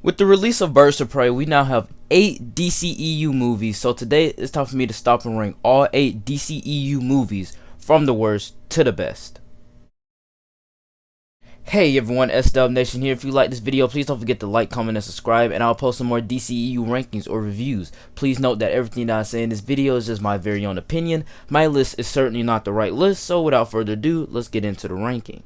With the release of Birds of Prey, we now have 8 DCEU movies, so today it's time for me to stop and rank all 8 DCEU movies from the worst to the best. Hey everyone, SW Nation here. If you like this video, please don't forget to like, comment, and subscribe, and I'll post some more DCEU rankings or reviews. Please note that everything that I say in this video is just my very own opinion. My list is certainly not the right list, so without further ado, let's get into the ranking.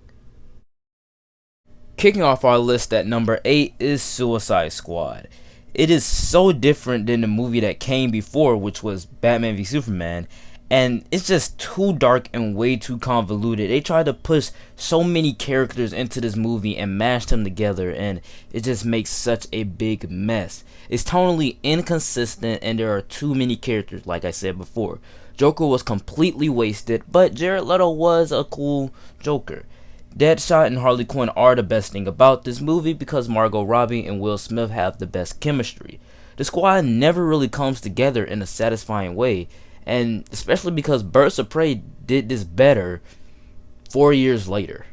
Kicking off our list at number 8 is Suicide Squad. It is so different than the movie that came before, which was Batman v Superman, and it's just too dark and way too convoluted. They tried to push so many characters into this movie and mash them together, and it just makes such a big mess. It's tonally inconsistent, and there are too many characters, like I said before. Joker was completely wasted, but Jared Leto was a cool Joker. Deadshot and Harley Quinn are the best thing about this movie because Margot Robbie and Will Smith have the best chemistry. The squad never really comes together in a satisfying way, and especially because Birds of Prey did this better 4 years later.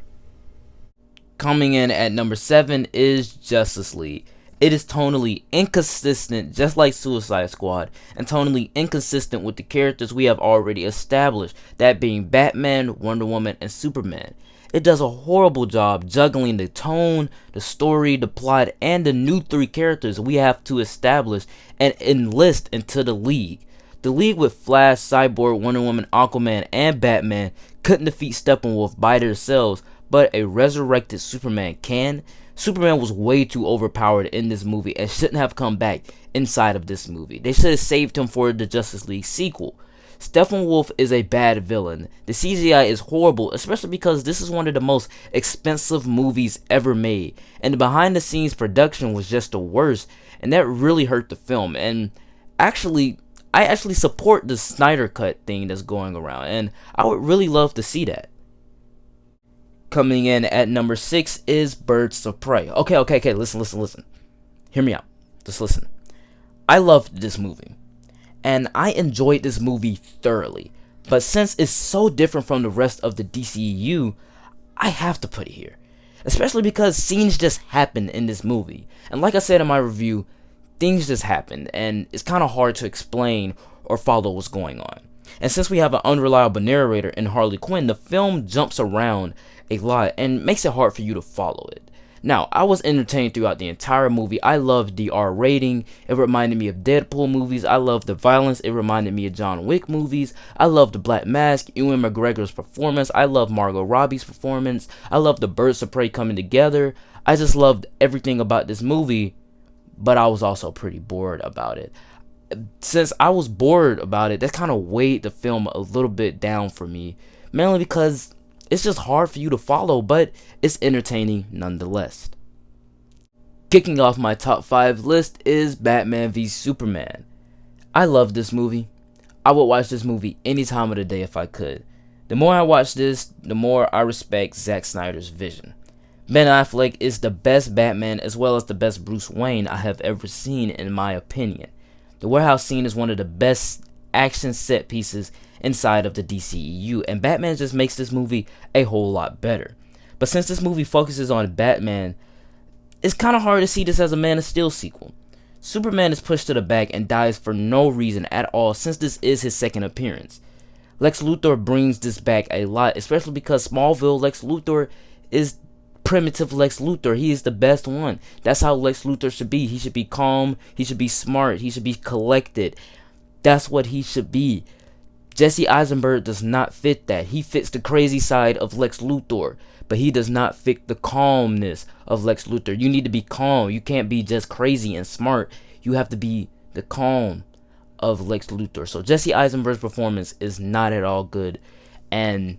Coming in at number 7 is Justice League. It is tonally inconsistent, just like Suicide Squad, and tonally inconsistent with the characters we have already established, that being Batman, Wonder Woman, and Superman. It does a horrible job juggling the tone, the story, the plot, and the new 3 characters we have to establish and enlist into the League. The League with Flash, Cyborg, Wonder Woman, Aquaman, and Batman couldn't defeat Steppenwolf by themselves, but a resurrected Superman can. Superman was way too overpowered in this movie and shouldn't have come back inside of this movie. They should have saved him for the Justice League sequel. Steppenwolf is a bad villain. The CGI is horrible, especially because this is one of the most expensive movies ever made, and the behind the scenes production was just the worst, and that really hurt the film. And I actually support the Snyder Cut thing that's going around, and I would really love to see that. Coming in at number 6 is Birds of Prey. Okay, listen. Hear me out. Just listen. I loved this movie, and I enjoyed this movie thoroughly, but since it's so different from the rest of the DCEU, I have to put it here, especially because scenes just happen in this movie, and like I said in my review, things just happen, and it's kind of hard to explain or follow what's going on. And since we have an unreliable narrator in Harley Quinn, the film jumps around a lot and makes it hard for you to follow it. Now, I was entertained throughout the entire movie. I loved the R rating. It reminded me of Deadpool movies. I loved the violence. It reminded me of John Wick movies. I loved the Black Mask, Ewan McGregor's performance. I loved Margot Robbie's performance. I loved the Birds of Prey coming together. I just loved everything about this movie, but I was also pretty bored about it. Since I was bored about it, that kind of weighed the film a little bit down for me, mainly because it's just hard for you to follow, but it's entertaining nonetheless. Kicking off my top 5 list is Batman v Superman. I love this movie. I would watch this movie any time of the day if I could. The more I watch this, the more I respect Zack Snyder's vision. Ben Affleck is the best Batman as well as the best Bruce Wayne I have ever seen, in my opinion. The warehouse scene is one of the best action set pieces inside of the DCEU, and Batman just makes this movie a whole lot better. But since this movie focuses on Batman, it's kind of hard to see this as a Man of Steel sequel. Superman is pushed to the back and dies for no reason at all, since this is his second appearance. Lex Luthor brings this back a lot, especially because Smallville Lex Luthor is primitive Lex Luthor. He is the best one. That's how Lex Luthor should be. He should be calm, he should be smart, he should be collected. That's what he should be. Jesse Eisenberg does not fit that. He fits the crazy side of Lex Luthor, but he does not fit the calmness of Lex Luthor. You need to be calm. You can't be just crazy and smart. You have to be the calm of Lex Luthor. So Jesse Eisenberg's performance is not at all good, and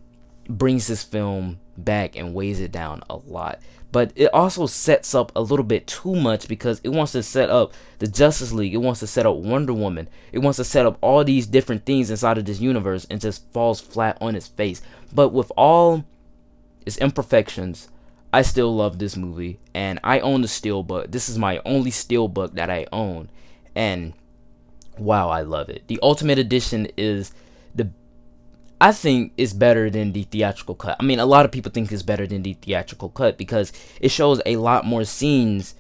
brings this film back and weighs it down a lot. But it also sets up a little bit too much, because it wants to set up the Justice League, it wants to set up Wonder Woman, it wants to set up all these different things inside of this universe, and just falls flat on its face. But with all its imperfections, I still love this movie, and I own the Steelbook. This is my only Steelbook that I own, and wow, I love it. The Ultimate Edition is I think it's better than the theatrical cut. I mean, a lot of people think it's better than the theatrical cut because it shows a lot more scenes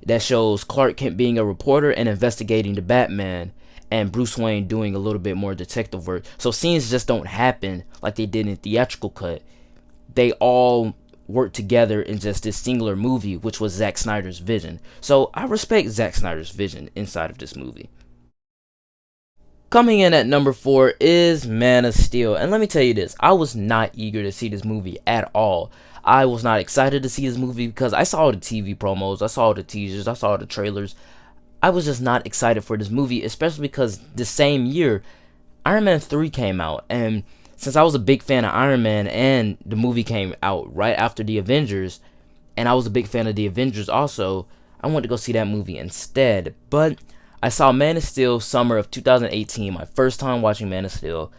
that shows Clark Kent being a reporter and investigating the Batman, and Bruce Wayne doing a little bit more detective work. So scenes just don't happen like they did in theatrical cut. They all work together in just this singular movie, which was Zack Snyder's vision. So I respect Zack Snyder's vision inside of this movie. Coming in at number 4 is Man of Steel. And let me tell you this, I was not eager to see this movie at all. I was not excited to see this movie because I saw the TV promos, I saw the teasers, I saw the trailers. I was just not excited for this movie, especially because the same year, Iron Man 3 came out. And since I was a big fan of Iron Man and the movie came out right after the Avengers, and I was a big fan of the Avengers also, I wanted to go see that movie instead. But I saw Man of Steel summer of 2018, my first time watching Man of Steel,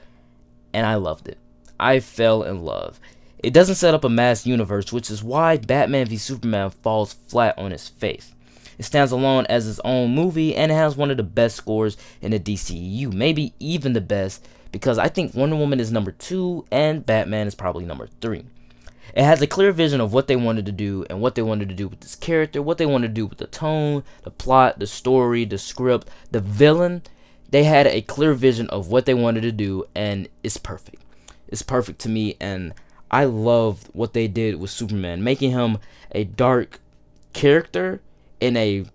and I loved it. I fell in love. It doesn't set up a mass universe, which is why Batman v Superman falls flat on its face. It stands alone as its own movie, and it has one of the best scores in the DCEU, maybe even the best, because I think Wonder Woman is number 2 and Batman is probably number 3. It has a clear vision of what they wanted to do and what they wanted to do with this character, what they wanted to do with the tone, the plot, the story, the script, the villain. They had a clear vision of what they wanted to do, and it's perfect. It's perfect to me, and I love what they did with Superman, making him a dark character in a,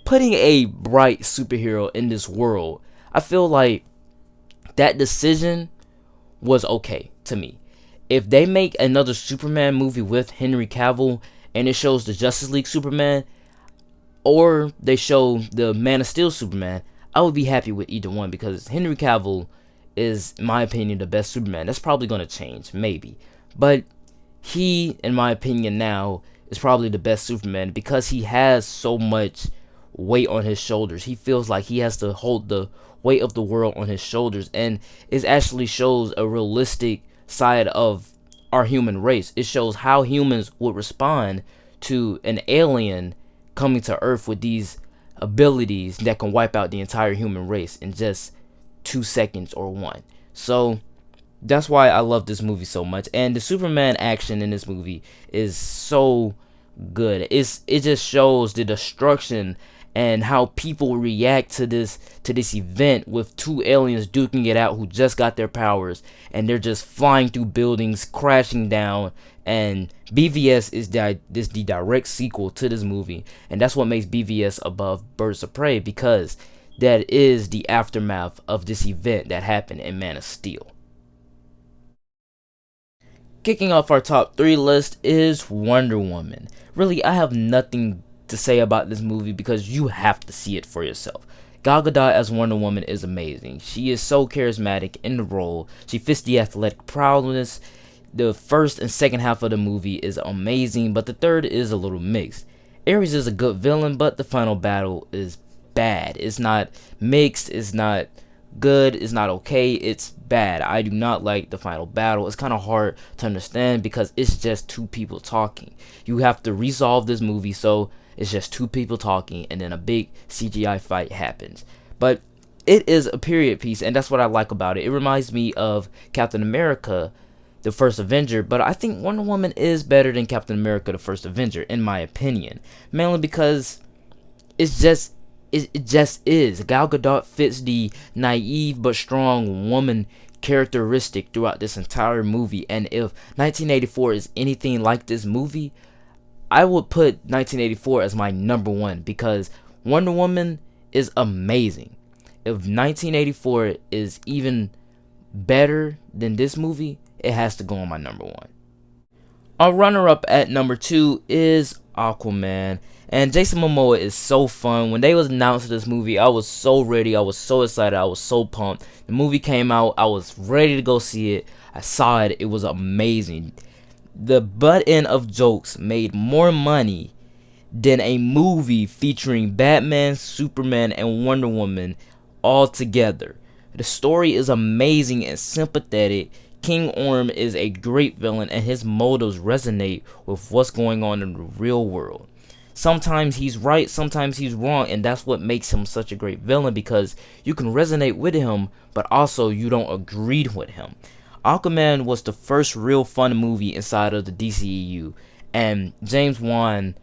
putting a bright superhero in this world. I feel like that decision was okay to me. If they make another Superman movie with Henry Cavill and it shows the Justice League Superman, or they show the Man of Steel Superman, I would be happy with either one, because Henry Cavill is, in my opinion, the best Superman. That's probably going to change, maybe. But he, in my opinion now, is probably the best Superman because he has so much weight on his shoulders. He feels like he has to hold the weight of the world on his shoulders, and it actually shows a realistic side of our human race. It shows how humans would respond to an alien coming to Earth with these abilities that can wipe out the entire human race in just 2 seconds or 1. So that's why I love this movie so much, and the Superman action in this movie is so good. It just shows the destruction and how people react to this event with 2 aliens duking it out who just got their powers, and they're just flying through buildings, crashing down. And BVS is the direct sequel to this movie, and that's what makes BVS above Birds of Prey, because that is the aftermath of this event that happened in Man of Steel. Kicking off our top 3 list is Wonder Woman. Really, I have nothing to say about this movie because you have to see it for yourself. Gal Gadot as Wonder Woman is amazing. She is so charismatic in the role. She fits the athletic prowess. The first and second half of the movie is amazing, but the third is a little mixed. Ares is a good villain, but the final battle is bad. It's not mixed, it's not good, it's not okay, it's bad. I do not like the final battle. It's kind of hard to understand because it's just 2 people talking. You have to resolve this movie, so it's just 2 people talking, and then a big CGI fight happens. But it is a period piece, and that's what I like about it. It reminds me of Captain America, the First Avenger, but I think Wonder Woman is better than Captain America, the First Avenger, in my opinion. Mainly because it just is. Gal Gadot fits the naive but strong woman characteristic throughout this entire movie, and if 1984 is anything like this movie, I would put 1984 as my number 1, because Wonder Woman is amazing. If 1984 is even better than this movie, it has to go on my number 1. Our runner-up at number 2 is Aquaman. And Jason Momoa is so fun. When they was announced this movie, I was so ready. I was so excited. I was so pumped. The movie came out. I was ready to go see it. I saw it. It was amazing. The butt end of jokes made more money than a movie featuring Batman, Superman, and Wonder Woman all together. The story is amazing and sympathetic. King Orm is a great villain, and his motives resonate with what's going on in the real world. Sometimes he's right, sometimes he's wrong, and that's what makes him such a great villain, because you can resonate with him, but also you don't agree with him. Aquaman was the first real fun movie inside of the DCEU, and James Wan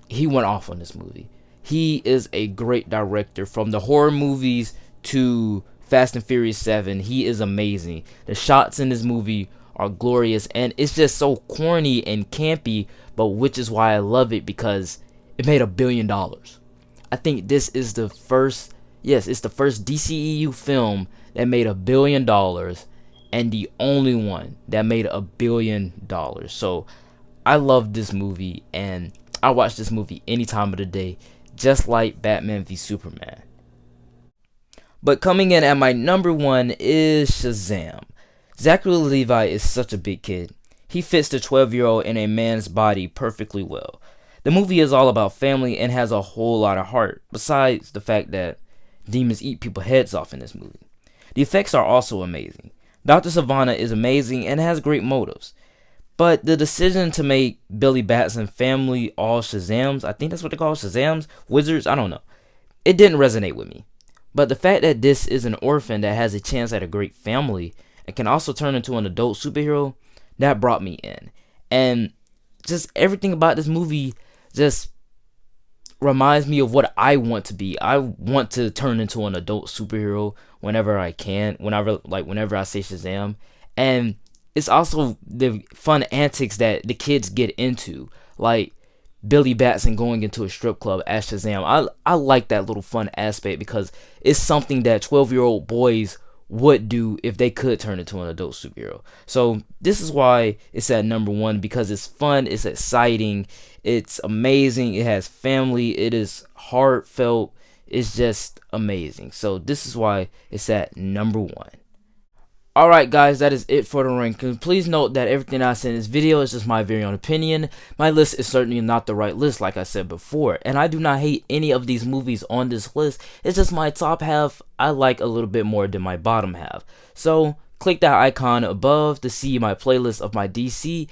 he went off on this movie. He is a great director. From the horror movies to Fast and Furious 7, he is amazing. The shots in this movie are glorious, and it's just so corny and campy, but which is why I love it, because it made $1 billion. I think this is the first, yes, it's the first DCEU film that made $1 billion, and the only one that made $1 billion. So I love this movie, and I watch this movie any time of the day, just like Batman v Superman. But coming in at my number 1 is Shazam. Zachary Levi is such a big kid. He fits the 12-year-old in a man's body perfectly well. The movie is all about family and has a whole lot of heart, besides the fact that demons eat people's heads off in this movie. The effects are also amazing. Dr. Savannah is amazing and has great motives. But the decision to make Billy Batson family all Shazams, I think that's what they call Shazams, wizards, I don't know. It didn't resonate with me. But the fact that this is an orphan that has a chance at a great family and can also turn into an adult superhero, that brought me in. And just everything about this movie just reminds me of what I want to be. I want to turn into an adult superhero whenever I can, whenever I say Shazam. And it's also the fun antics that the kids get into, like Billy Batson going into a strip club as Shazam. I like that little fun aspect because it's something that 12-year-old boys would do if they could turn into an adult superhero. So this is why it's at number 1, because it's fun, it's exciting, it's amazing, it has family, it is heartfelt, it's just amazing. So this is why it's at number 1. Alright guys, that is it for the ranking. Please note that everything I say in this video is just my very own opinion. My list is certainly not the right list, like I said before. And I do not hate any of these movies on this list. It's just my top half I like a little bit more than my bottom half. So click that icon above to see my playlist of my DCEU/DC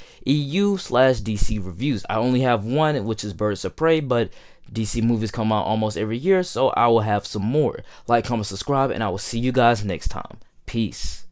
reviews. I only have one, which is Birds of Prey, but DC movies come out almost every year, so I will have some more. Like, comment, subscribe, and I will see you guys next time. Peace.